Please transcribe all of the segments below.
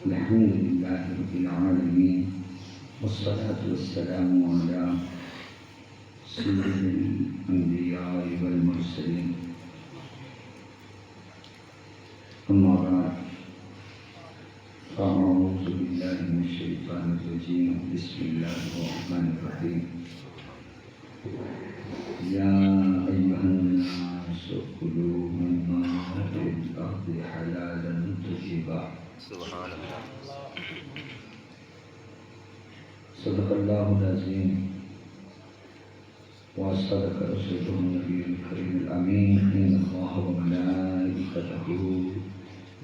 الحمد لله رب العالمين والصلاة والسلام على سيد الأنبياء والمرسلين أما بعد فأعوذ بالله من الشيطان الرجيم بسم الله الرحمن الرحيم يا أيها الناس كلوا مما في الأرض حلالا طيبا سبحان اللہ. صدق الله العظيم وصدق رسوله النبي الكريم الأمين إن الله وملائكته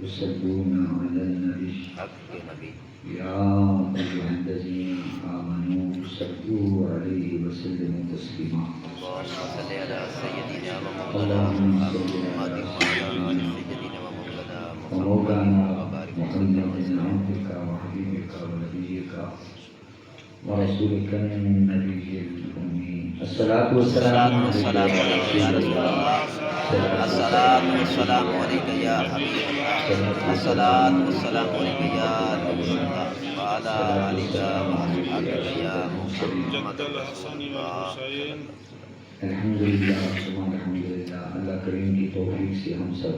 يصلون على النبي حق کے نبی. يا أيها الذين آمنوا صلوا عليه وسلموا تسليما اللهم صل على سيدنا ومولانا محمد وعلى آل سيدنا ومولانا ومولانا محمد وبارك محمد وسلم. عبدك وحبيبك ونبيك ورسولك النبي الأمي الصلاة والسلام الصلاة والسلام عليك يا حبيب الله. الصلاة والسلام عليك يا رسول الله وعلى آلك وأصحابك يا محمد رسول الله. الحمدللہ ثم الحمدللہ. اللہ کریم کی توفیق سے ہم سب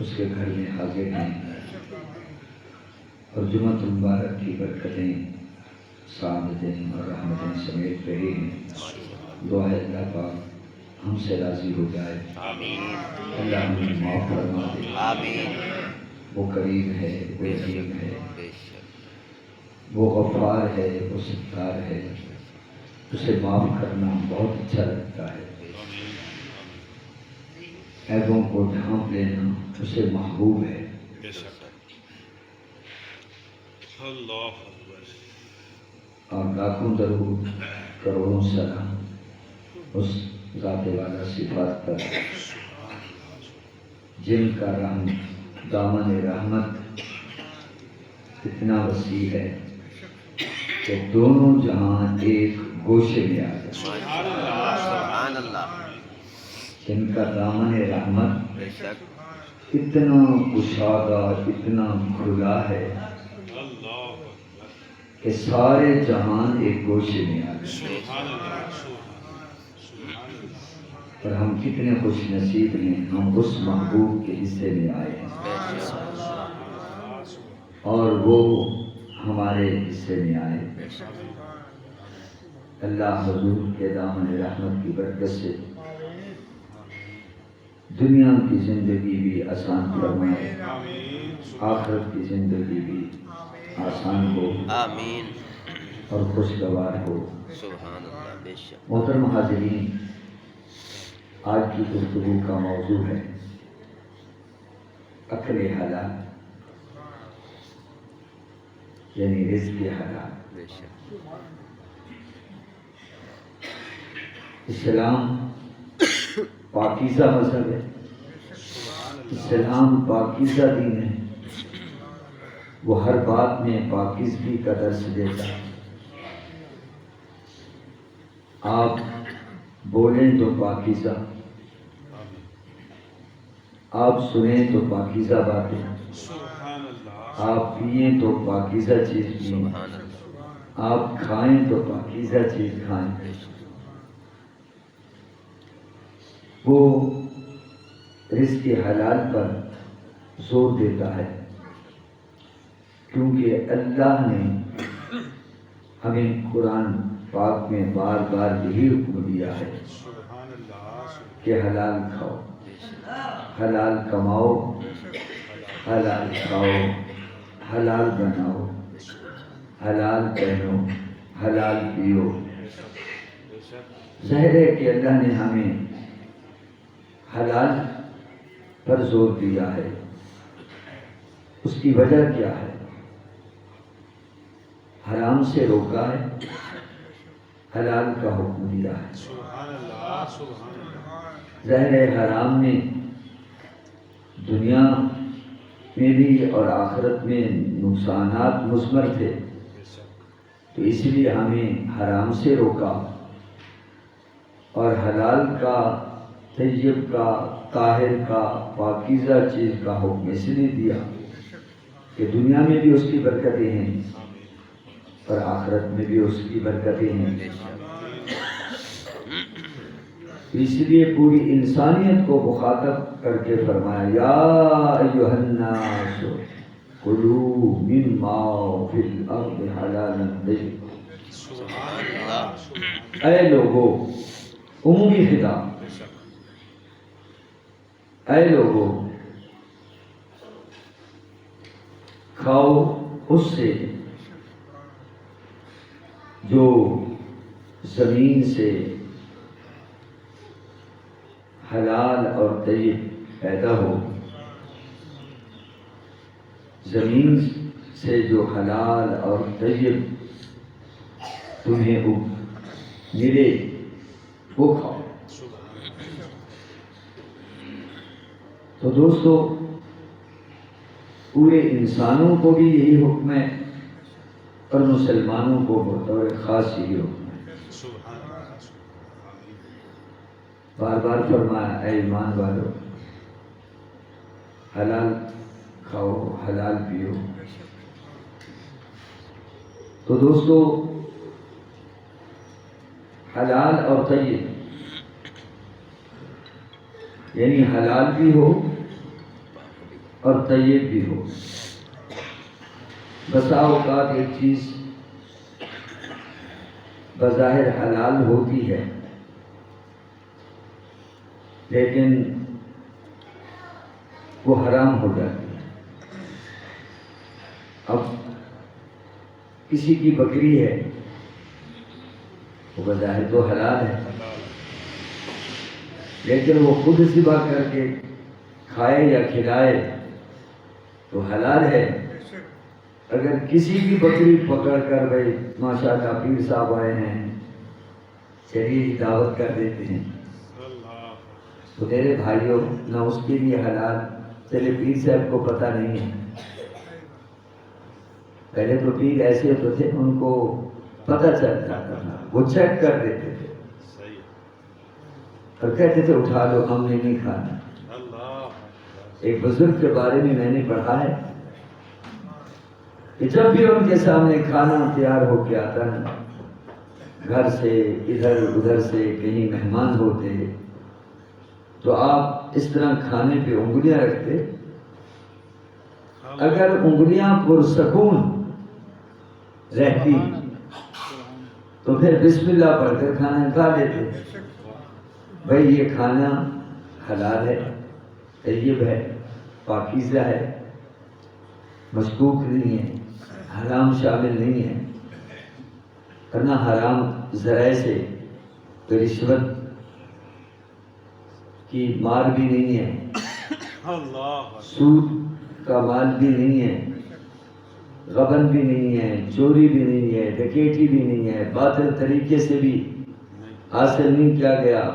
اس کے گھر میں حاضر ہیں اور جمعۃ المبارک کی برکتیں سعادتیں اور رحمتیں سمیت رہے ہیں. دعا ہے اللہ پاک ہم سے راضی ہو جائے. آمین اللہ ہمیں معاف فرما دے. آمین. وہ کریم ہے، وہ رحیم ہے، بے شک. وہ غفار ہے، وہ ستار ہے. اسے معاف کرنا بہت اچھا لگتا ہے. عیبوں کو ڈھانپ لینا اسے محبوب ہے. اللہ اکبر. اور لاکھوں درود کروڑوں سلام اس ذات والا صفات پر جن کا دامن رحمت اتنا وسیع ہے کہ دونوں جہاں ایک گوشے میں آ جائے. سبحان اللہ. جن کا دامن رحمت بے شک. اتنا کشادہ اتنا کھلا ہے اللہ اکبر. کہ سارے جہان ایک گوشے میں آ گئے. سبحان اللہ. اور ہم کتنے خوش نصیب ہیں، ہم اس محبوب کے حصے میں آئے ہیں بے شک. اور وہ ہمارے حصے میں آئے. بے شک. اللہ حضور کے دامن رحمت کی برکت سے دنیا کی زندگی بھی آسان فرمائے، آخرت کی زندگی بھی آسان ہو آمین. اور خوشگوار ہو. سبحان اللہ. بے شک. محترم حاضرین، آج کی گفتگو کا موضوع ہے اکل حلال، یعنی رزق حلال. بے شک. اسلام پاکیزہ مذہب ہے، اسلام پاکیزہ دین ہے. وہ ہر بات میں پاکیزگی کا درس دیتا ہے. آپ بولیں تو پاکیزہ، آپ سنیں تو پاکیزہ باتیں، آپ پئیں تو پاکیزہ چیز پئیں، سبحان اللہ. آپ کھائیں تو پاکیزہ چیز کھائیں. وہ رزق حلال پر زور دیتا ہے کیونکہ اللہ نے ہمیں قرآن پاک میں بار بار یہی حکم دیا ہے کہ حلال کھاؤ، حلال کماؤ، حلال کھاؤ، حلال بناؤ، حلال پہنو، حلال پیو. ظاہر ہے کہ اللہ نے ہمیں حلال پر زور دیا ہے. اس کی وجہ کیا ہے؟ حرام سے روکا ہے، حلال کا حکم دیا ہے. ظاہر ہے حرام میں دنیا میں بھی اور آخرت میں نقصانات مثمر تھے، تو اس لیے ہمیں حرام سے روکا اور حلال کا، طیب کا، طاہر کا، پاکیزہ چیز کا حکم اس لیے دیا کہ دنیا میں بھی اس کی برکتیں ہیں اور آخرت میں بھی اس کی برکتیں ہیں. اس لیے پوری انسانیت کو مخاطب کر کے فرمایا یا ایھا الناس کلوا مما فی الارض حلالا طیبا. اے لوگو، عمومی خطاب، اے لوگو کھاؤ اس سے جو زمین سے حلال اور طیب پیدا ہو، زمین سے جو حلال اور طیب تمہیں ملے وہ کھاؤ. تو دوستو، پورے انسانوں کو بھی یہی حکم ہے اور مسلمانوں کو بطور خاص یہی حکم ہے. بار بار فرمایا اے ایمان والو، حلال کھاؤ، حلال پیو. تو دوستو، حلال اور طیب یعنی حلال بھی ہو اور طیب بھی ہو. بسا اوقات ایک چیز بظاہر حلال ہوتی ہے لیکن وہ حرام ہو جاتی ہے. اب کسی کی بکری ہے، وہ بظاہر تو حلال ہے لیکن وہ خود ذبح کر کے کھائے یا کھلائے تو حلال ہے. اگر کسی کی بکری پکڑ کر بھائی ماشاءاللہ پیر صاحب آئے ہیں چلیے دعوت کر دیتے ہیں، تو میرے بھائیوں نہ اس کے لیے حلال، چلے پیر صاحب کو پتہ نہیں ہے. پہلے تو پیر ایسے تو تھے ان کو پتہ چل جاتا تھا، وہ چیک کر دیتے تھے اور کہتے تھے اٹھا لو، ہم نے نہیں کھانا. ایک بزرگ کے بارے میں نے پڑھا ہے کہ جب بھی ان کے سامنے کھانا تیار ہو کے آتا نا، گھر سے ادھر ادھر سے کہیں مہمان ہوتے تو آپ اس طرح کھانے پہ انگلیاں رکھتے. اگر انگلیاں پرسکون رہتی تو پھر بسم اللہ پڑھ کر کھانا کھا لیتے. بھائی یہ کھانا حلال ہے، طیب ہے، پاکیزہ ہے، مشکوک نہیں ہے، حرام شامل نہیں ہے، ورنہ حرام ذرائع سے تو رشوت کی مال بھی نہیں ہے، سود کا مال بھی نہیں ہے، غبن بھی نہیں ہے، چوری بھی نہیں ہے، ڈکیتی بھی نہیں ہے، باطل طریقے سے بھی حاصل نہیں کیا گیا،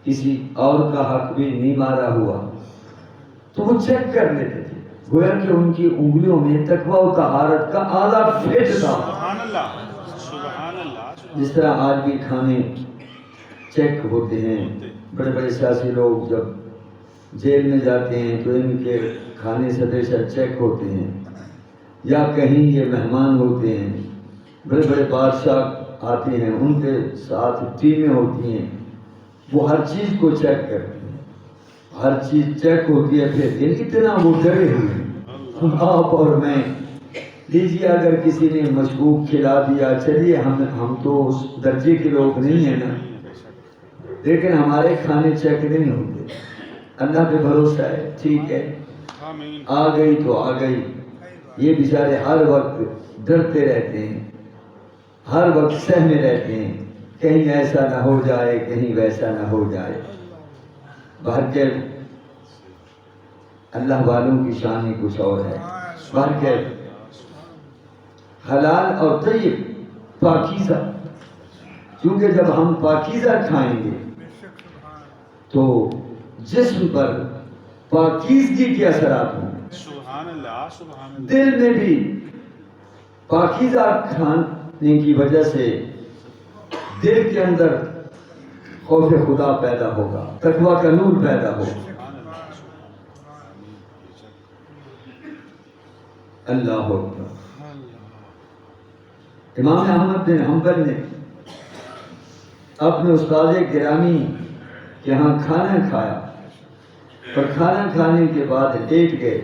کسی اور کا حق بھی نہیں مارا ہوا. تو وہ چیک کر لیتے تھے، گویا کہ ان کی انگلیوں میں تقویٰ و طہارت کا اعلیٰ فٹ تھا. جس طرح آج بھی کھانے چیک ہوتے ہیں، بڑے بڑے سیاسی لوگ جب جیل میں جاتے ہیں تو ان کے کھانے سے ہمیشہ چیک ہوتے ہیں، یا کہیں یہ مہمان ہوتے ہیں، بڑے بڑے بادشاہ آتے ہیں، ان کے ساتھ ٹیمیں ہوتی ہیں، وہ ہر چیز کو چیک کرتے ہیں، ہر چیز چیک ہوتی ہے. پھر اتنا وہ ڈرے ہوئے ہیں آپ اور میں. لیجیے اگر کسی نے مشکوک کھلا دیا، چلیے ہم تو اس درجے کے لوگ نہیں ہیں نا، لیکن ہمارے کھانے چیک نہیں ہوتے. اللہ پہ بھروسہ ہے، ٹھیک ہے آ گئی تو آ گئی. یہ بیچارے ہر وقت ڈرتے رہتے ہیں، ہر وقت سہمے رہتے ہیں، کہیں ایسا نہ ہو جائے، کہیں ویسا نہ ہو جائے. بہرکیف اللہ والوں کی شان ہی کچھ اور ہے. بہرکیف حلال اور طیب پاکیزہ، کیونکہ جب ہم پاکیزہ کھائیں گے تو جسم پر پاکیزگی کے اثرات ہوں گے. دل میں بھی پاکیزہ کھانے کی وجہ سے دل کے اندر خوف خدا پیدا ہوگا، تقویٰ کا نور پیدا ہوگا. اللہ اکبر۔ امام احمد بن حنبل نے اپنے استاد گرامی کے ہاں کھانا کھایا اور کھانا کھانے کے بعد لیٹ گئے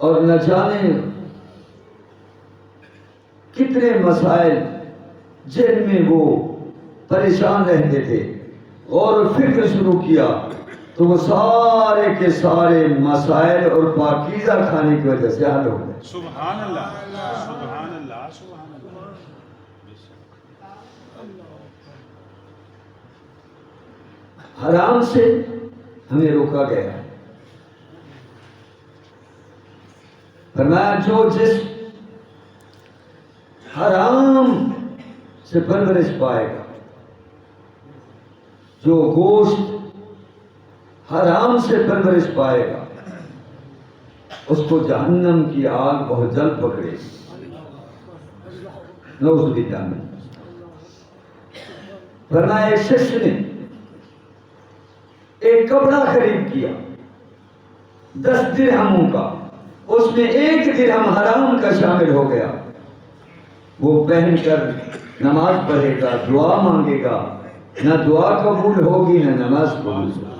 اور نہ جانے کتنے مسائل جن میں وہ پریشان رہتے تھے، غور و فکر شروع کیا تو وہ سارے کے سارے مسائل اور پاکیزہ کھانے کی وجہ سے حل ہو گئے۔ سبحان اللہ، سبحان اللہ، سبحان اللہ۔ حرام سے ہمیں روکا گیا ہے۔ فرمایا جو جس حرام سے پرورش پائے گا، جو گوشت حرام سے پرورش پائے گا، اس کو جہنم کی آگ بہت جلد پکڑے گی۔ نعوذ باللہ من۔ فرمایا ایک شخص نے ایک کپڑا خرید کیا 10 درہموں کا، اس میں 1 درہم حرام کا شامل ہو گیا، وہ پہن کر نماز پڑھے گا، دعا مانگے گا، نہ دعا قبول ہوگی نہ نماز قبول ہوگی۔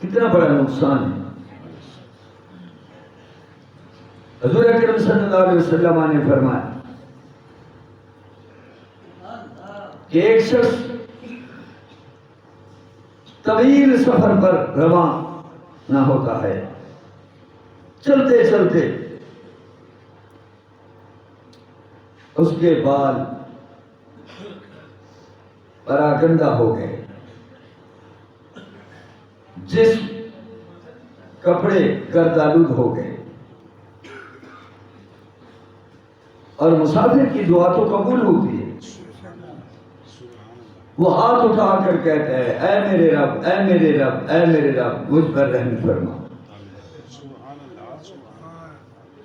کتنا بڑا نقصان ہے۔ حضور اکرم صلی اللہ علیہ وسلم نے فرمایا کہ ایک شخص طویل سفر پر رواں نہ ہوتا ہے، چلتے چلتے اس کے بال پراگندہ ہو گئے، جسم کپڑے گردآلود ہو گئے، اور مسافر کی دعا تو قبول ہوتی ہے۔ وہ ہاتھ اٹھا کر کہتا ہے اے میرے رب، اے میرے رب، اے میرے رب، مجھ پر رحم فرما۔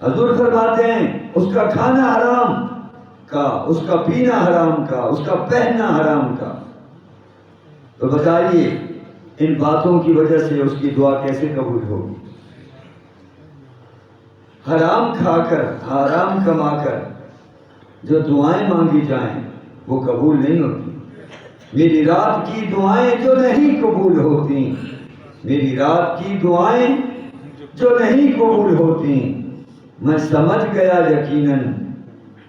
حضور فرماتے ہیں اس کا کھانا حرام کا، اس کا پینا حرام کا، اس کا پہننا حرام کا، تو بتائیے ان باتوں کی وجہ سے اس کی دعا کیسے قبول ہوگی؟ حرام کھا کر، حرام کما کر جو دعائیں مانگی جائیں وہ قبول نہیں ہوتی۔ میری رات کی دعائیں جو نہیں قبول ہوتی، میری رات کی دعائیں جو نہیں قبول ہوتی، میں سمجھ گیا یقیناً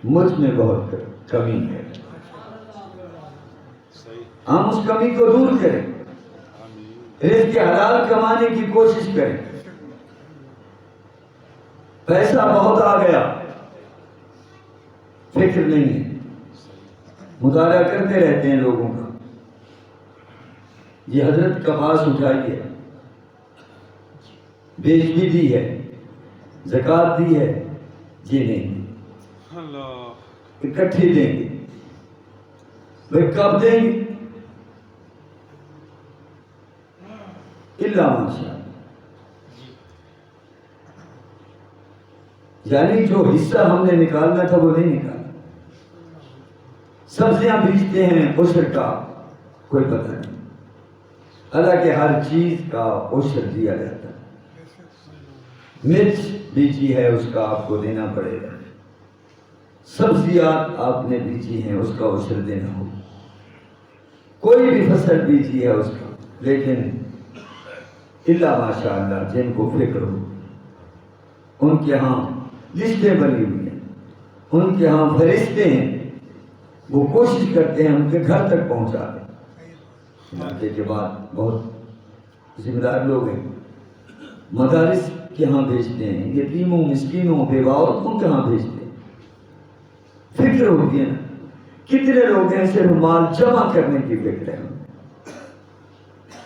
مجھ میں بہت کمی ہے۔ ہم اس کمی کو دور کریں، رزق حلال کمانے کی کوشش کریں۔ پیسہ بہت آ گیا، فکر نہیں ہے، مطالعہ کرتے رہتے ہیں لوگوں کا، یہ حضرت کپاس اٹھائی ہے، بیچ بھی دی ہے، زکوٰۃ دی ہے، جی نہیں، اکٹھی دیں گے، بھئی کب دیں گے؟ اللہ ماشاء، یعنی جو حصہ ہم نے نکالنا تھا وہ نہیں نکالا۔ سبزیاں بیچتے ہیں، عشر کا کوئی پتہ نہیں، حالانکہ ہر چیز کا عشر دیا جاتا ہے۔ مرچ بیچی ہے اس کا آپ کو دینا پڑے گا، سبزیات آپ نے بیچی ہیں اس کا عشر دینا ہوگا، کوئی بھی فصل بیچی ہے اس کا، لیکن اللہ ماشاء اللہ جن کو فکر ہو، ان کے ہاں لسٹیں بنی ہوئی ہیں، ان کے ہاں فرشتے ہیں، وہ کوشش کرتے ہیں ان کے گھر تک پہنچا دیں۔ علاقے کے بعد بہت ذمہ دار لوگ ہیں، مدارس کے ہاں بھیجتے ہیں، یتیموں، مسکینوں، بیواؤں کے ہاں بھیجتے ہیں۔ فکر ہوتی ہے نا، کتنے لوگ ہیں صرف مال جمع کرنے کی فکر ہے،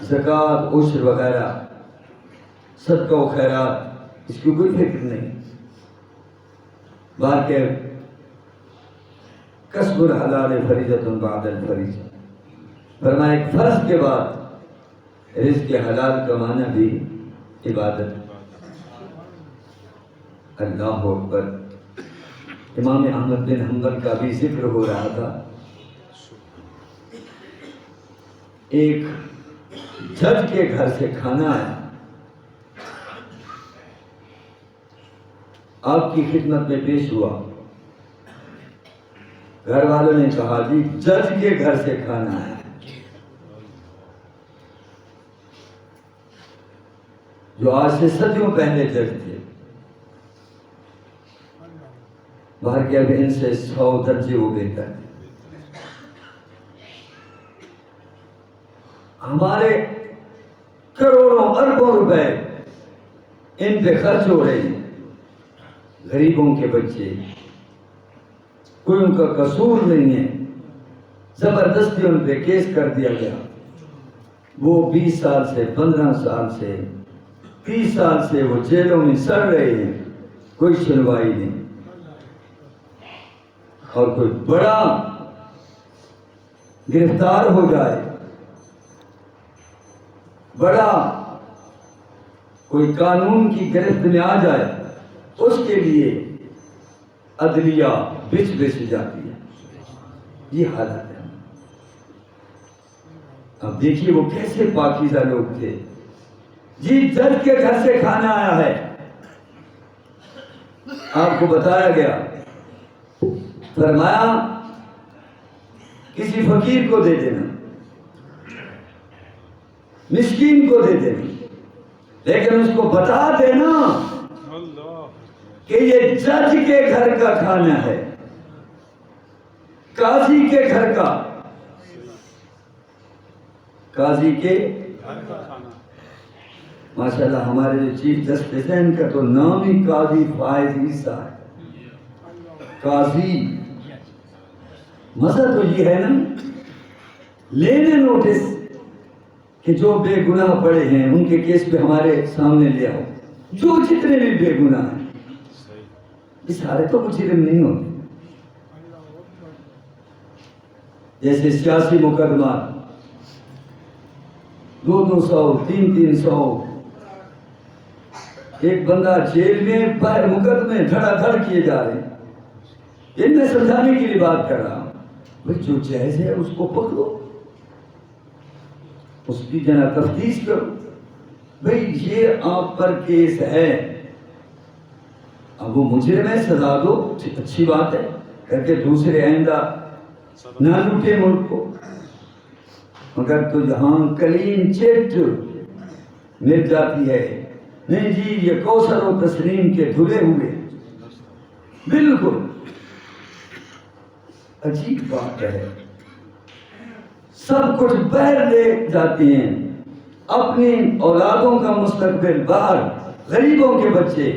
زکوٰۃ، عشر وغیرہ، صدقہ و خیرات، اس کی کوئی فکر نہیں۔ باقی کسب الحلال فریضۃ بعد الفریضہ، فرمایا ایک فرض کے بعد رزق حلال کمانا بھی عبادت۔ اللہ اکبر۔ امام احمد بن حنبل کا بھی ذکر ہو رہا تھا، ایک جج کے گھر سے کھانا آیا، آپ کی خدمت میں پیش ہوا. گھر والوں نے کہا جی جج کے گھر سے کھانا ہے. جو آج سے صدیوں پہلے جج تھے، باہر کے اب ان سے 100 درجے وہ بہتر تھے. ہمارے کروڑوں اربوں روپے ان پہ خرچ ہو رہے ہیں. غریبوں کے بچے، کوئی ان کا قصور نہیں ہے، زبردستی ان پہ کیس کر دیا گیا. وہ 20 سال سے 15 سال سے 30 سال سے وہ جیلوں میں سڑ رہے ہیں، کوئی سنوائی نہیں. اور کوئی بڑا گرفتار ہو جائے، بڑا کوئی قانون کی گرفت میں آ جائے، اس کے لیے عدلیہ بچ جاتی ہے. یہ حالت ہے. اب دیکھیے وہ کیسے پاکیزہ لوگ تھے. جی جج کے گھر سے کھانا آیا ہے، آپ کو بتایا گیا، فرمایا کسی فقیر کو دے دینا، مسکین کو دے دینا، لیکن اس کو بتا دینا کہ یہ جج کے گھر کا کھانا ہے، قاضی کے گھر کا. قاضی کے ماشاءاللہ ہمارے جو چیف جسٹس ہیں ان کا تو نام ہی قاضی فائز عیسیٰ ہے. قاضی مزہ تو یہ ہے نا، لینے نوٹس کہ جو بے گناہ پڑے ہیں ان کے کیس پہ ہمارے سامنے لے آؤ. جو جتنے بھی بے گناہ ہیں، یہ سارے تو مجرم نہیں ہوتے. جیسے سیاسی مقدمات 200 300 ایک بندہ جیل میں باہر مقدمے دھڑا دھڑ کیے جا رہے ہیں. یہ میں سمجھانے کے لیے بات کر رہا ہوں. بھئی جو جائز ہے اس کو پکڑو، اس کی جنا تفتیش کرو. بھئی یہ آپ پر کیس ہے، اب وہ مجرم ہے، سزا دو، اچھی بات ہے، کر کے دوسرے آئندہ نہ لوٹے ملک کو. مگر تو جہاں کلین چٹ مل جاتی ہے، نہیں جی یہ کوثر و تسلیم کے دھلے ہوئے، بالکل عجیب بات ہے. سب کچھ باہر لے جاتے ہیں، اپنی اولادوں کا مستقبل باہر. غریبوں کے بچے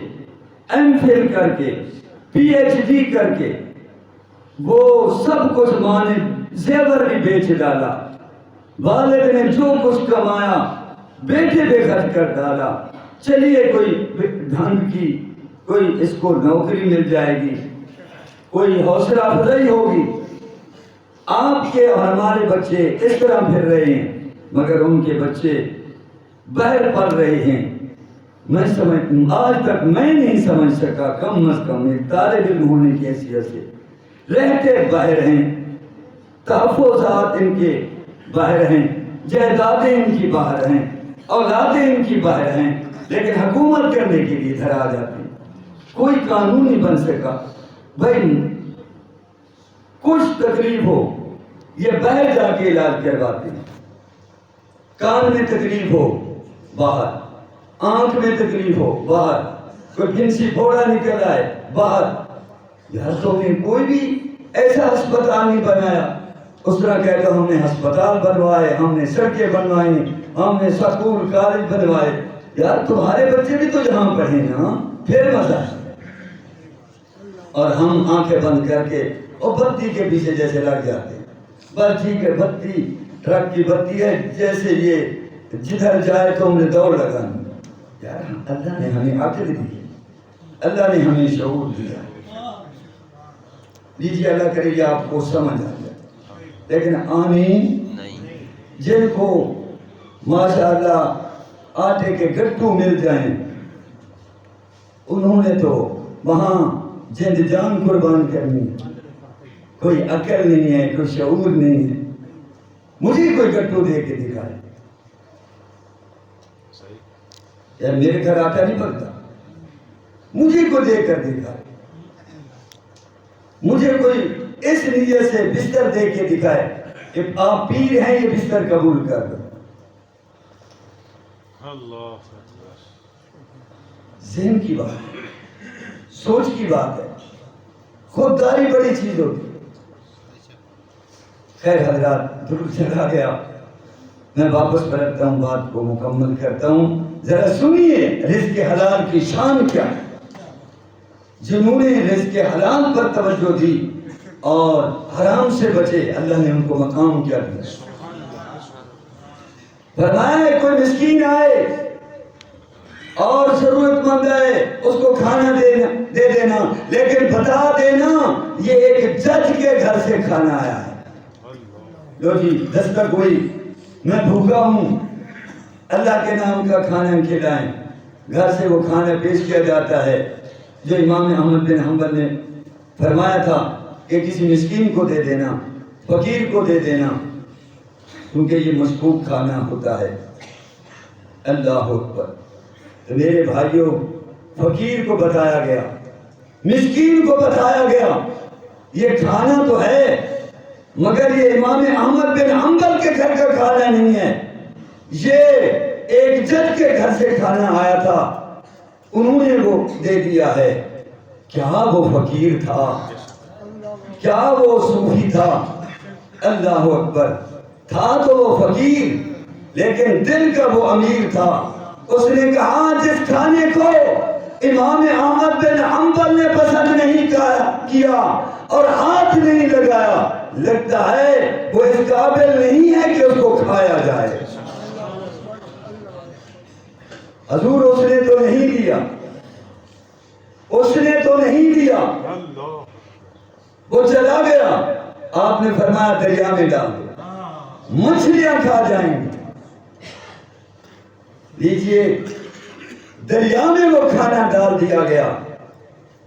M.Phil کر کے PhD کر کے وہ سب کچھ ماں نے زیور بھی بیچ ڈالا، والد نے جو کچھ کمایا بیٹے پہ خرچ کر ڈالا. چلیے کوئی ڈھنگ کی کوئی اس کو نوکری مل جائے گی، کوئی حوصلہ افزائی ہوگی. آپ کے اور ہمارے بچے اس طرح پھر رہے ہیں، مگر ان کے بچے باہر پڑھ رہے ہیں. آج تک میں نہیں سمجھ سکا، کم از کم ایک طالب علم ہونے کی حیثیت سے، رہتے باہر ہیں، تحفظات ان کے باہر ہیں، جائیدادیں ان کی باہر ہیں، اولادیں ان کی باہر ہیں، لیکن حکومت کرنے کے لیے ادھر آ جاتے ہیں. کوئی قانون نہیں بن سکا. بھائی کچھ تکلیف ہو یہ باہر جا کے علاج کرواتے ہیں. کان میں تکلیف ہو باہر، آنکھ میں تکلیف ہو باہر، کوئی پھنسی پھوڑا نکل آئے باہر. یار تو نے کوئی بھی ایسا ہسپتال نہیں بنایا. اس طرح کہتا ہم نے ہسپتال بنوائے، ہم نے سڑکیں بنوائی، ہم نے سکول کالج بنوائے. یار تمہارے بچے بھی تو یہاں پڑھے نا، پھر مزہ ہے. اور ہم آنکھیں بند کر کے اور بتی کے پیچھے جیسے لگ جاتے ہیں. بس ٹھیک ہے، بتی ٹرک کی بتی ہے، جیسے یہ جدھر جائے تو ہم نے دوڑ لگانی. یار اللہ نے ہمیں عقل دی، اللہ نے ہمیں شعور دیا. لیجیے اللہ کرے یہ آپ کو سمجھ آ جائے. لیکن آمین جن کو ماشاءاللہ آٹے کے گٹو مل جائیں، انہوں نے تو وہاں جند جان قربان کرنی ہے. کوئی عقل نہیں ہے، کوئی شعور نہیں ہے. مجھے کوئی گٹو دے کے دکھائے. یار میرے گھر آٹا نہیں پکتا، مجھے کو دے کر دکھائے، مجھے کوئی اس نیت سے بستر دے کے دکھائے کہ آپ پیر ہیں، یہ بستر قبول کر دو۔ اللہ ذہن کی بات ہے، سوچ کی بات ہے، خودداری بڑی چیز ہوتی ہے۔ خیر حضرات، درود چلا گیا، میں واپس پلٹتا ہوں، بات کو مکمل کرتا ہوں۔ ذرا سنیے رزق حلال کی شان کیا ہے۔ جنہوں نے رزق حلال پر توجہ دی اور حرام سے بچے، اللہ نے ان کو مقام کیا دیا۔ فرمایا کوئی مسکین آئے اور ضرورت مند ہے، اس کو کھانا دے دینا، لیکن بتا دینا یہ ایک جج کے گھر سے کھانا آیا ہے۔ لو جی دستک ہوئی، میں بھوکا ہوں، اللہ کے نام کا کھانا کھلائیں۔ گھر سے وہ کھانا پیش کیا جاتا ہے جو امام احمد بن حنبل نے فرمایا تھا کہ کسی مسکین کو دے دینا، فقیر کو دے دینا، کیونکہ یہ مشکوک کھانا ہوتا ہے۔ اللہ اکبر۔ تو میرے بھائیوں، فقیر کو بتایا گیا، مسکین کو بتایا گیا، یہ کھانا تو ہے مگر یہ امام احمد بن حنبل کے گھر کا کھانا نہیں ہے، یہ ایک جج کے گھر سے کھانا آیا تھا، انہوں نے وہ دے دیا ہے۔ کیا وہ فقیر تھا؟ کیا وہ صوفی تھا؟ اللہ اکبر۔ تھا تو وہ فقیر لیکن دل کا وہ امیر تھا۔ اس نے کہا جس کھانے کو امام احمد بن حنبل نے پسند نہیں کیا اور ہاتھ نہیں لگایا، لگتا ہے وہ اس قابل نہیں ہے کہ اس کو کھایا جائے۔ حضور اس نے تو نہیں دیا، اس نے تو نہیں دیا، وہ چلا گیا۔ آپ نے فرمایا دریا میں ڈال دو، مچھلیاں کھا جائیں گی۔ لیجئے دریا میں وہ کھانا ڈال دیا گیا۔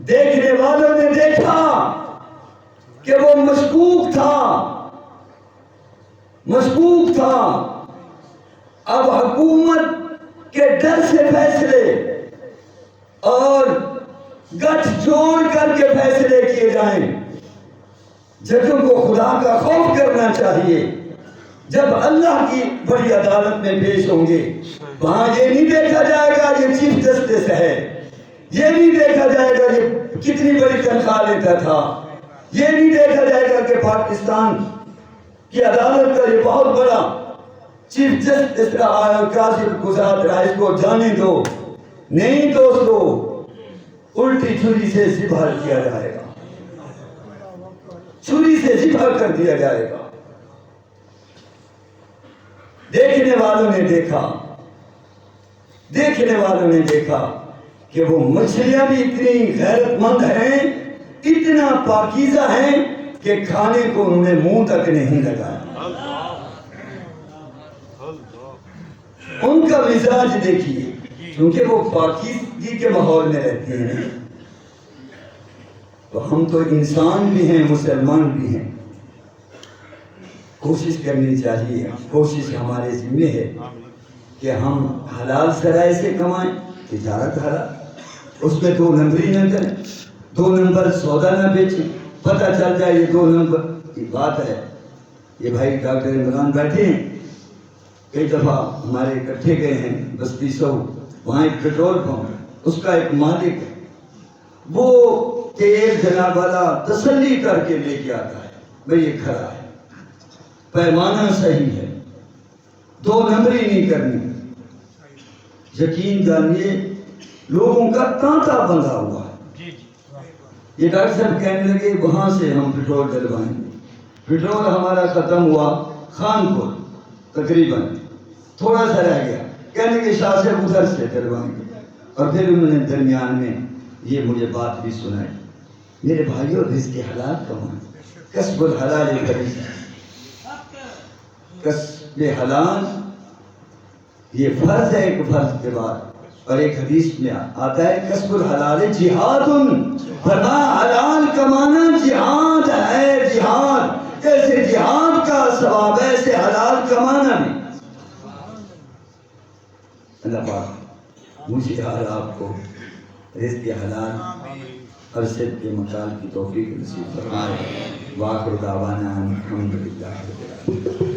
دیکھنے والوں نے دیکھا کہ وہ مشکوک تھا، مشکوک تھا۔ اب حکومت کے ڈر سے فیصلے اور گٹھ جوڑ کر کے فیصلے کیے جائیں۔ ججوں کو خدا کا خوف کرنا چاہیے۔ جب اللہ کی بڑی عدالت میں پیش ہوں گے، وہاں یہ نہیں دیکھا جائے گا یہ چیف جسٹس ہے، یہ نہیں دیکھا جائے گا یہ کتنی بڑی تنخواہ لیتا تھا، یہ نہیں دیکھا جائے گا کہ پاکستان کی عدالت کا یہ بہت بڑا چیف جسٹس رہا ہے اور قاضی گزار رہا ہے، اس کو جانے دو۔ نہیں دوستو، الٹی چھری سے ذبح کیا جائے گا، چھری سے ذبح کر دیا جائے گا۔ دیکھنے والوں نے دیکھا، دیکھنے والوں نے دیکھا کہ وہ مچھلیاں بھی اتنی غیرت مند ہیں، اتنا پاکیزہ ہیں کہ کھانے کو انہوں نے منہ تک نہیں لگایا۔ ان کا مزاج دیکھیے، کیونکہ وہ پاکیزگی کے ماحول میں رہتے ہیں۔ تو ہم تو انسان بھی ہیں، مسلمان بھی ہیں، کوشش کرنی چاہیے، کوشش ہمارے ذمہ ہے کہ ہم حلال ذرائع سے کمائیں، تجارت حلال، اس میں 2 نمبری نہ کریں، 2 نمبر سودا نہ بیچیں، پتہ چل جائے یہ 2 نمبر کی بات ہے۔ یہ بھائی ڈاکٹر عمران بیٹھے ہیں، کئی دفعہ ہمارے اکٹھے گئے ہیں بستی سو، وہاں ایک پیٹرول پمپ، اس کا ایک مالک ہے، وہ تیل جناب والا تسلی کر کے لے کے آتا ہے، بھئی یہ کھڑا ہے، پیمانہ صحیح ہے، 2 نمبری نہیں کرنی۔ یقین جانیے لوگوں کا تانتا بندھا ہوا ہے۔ یہ ڈاکٹر صاحب کہنے لگے وہاں سے ہم پیٹرول ڈلوائیں گے۔ پیٹرول ہمارا ختم ہوا خانپور تقریباً، تھوڑا سا رہ گیا، کہنے لگے شاہ سے ادھر سے ڈلوائیں گے۔ اور پھر انہوں نے درمیان میں یہ مجھے بات بھی سنائی، میرے بھائیوں رزق حلال کمائیں، کسب الحلال فریضہ، کسب حلال یہ فرض ہے ایک فرض کے بعد۔ اور ایک حدیث میں آتا ہے کسب الحلال جہاد، فرمایا حلال کمانا جہاد ہے، جہاد جیسے جہاد کا ثواب ہے ایسے حلال کمانا بھی۔ اللہ پاک مجھے اور آپ کو رزق حلال اور صدق کے مقال کی توفیق نصیب فرمائے. واخر دعوانا الحمدللہ رب العالمین.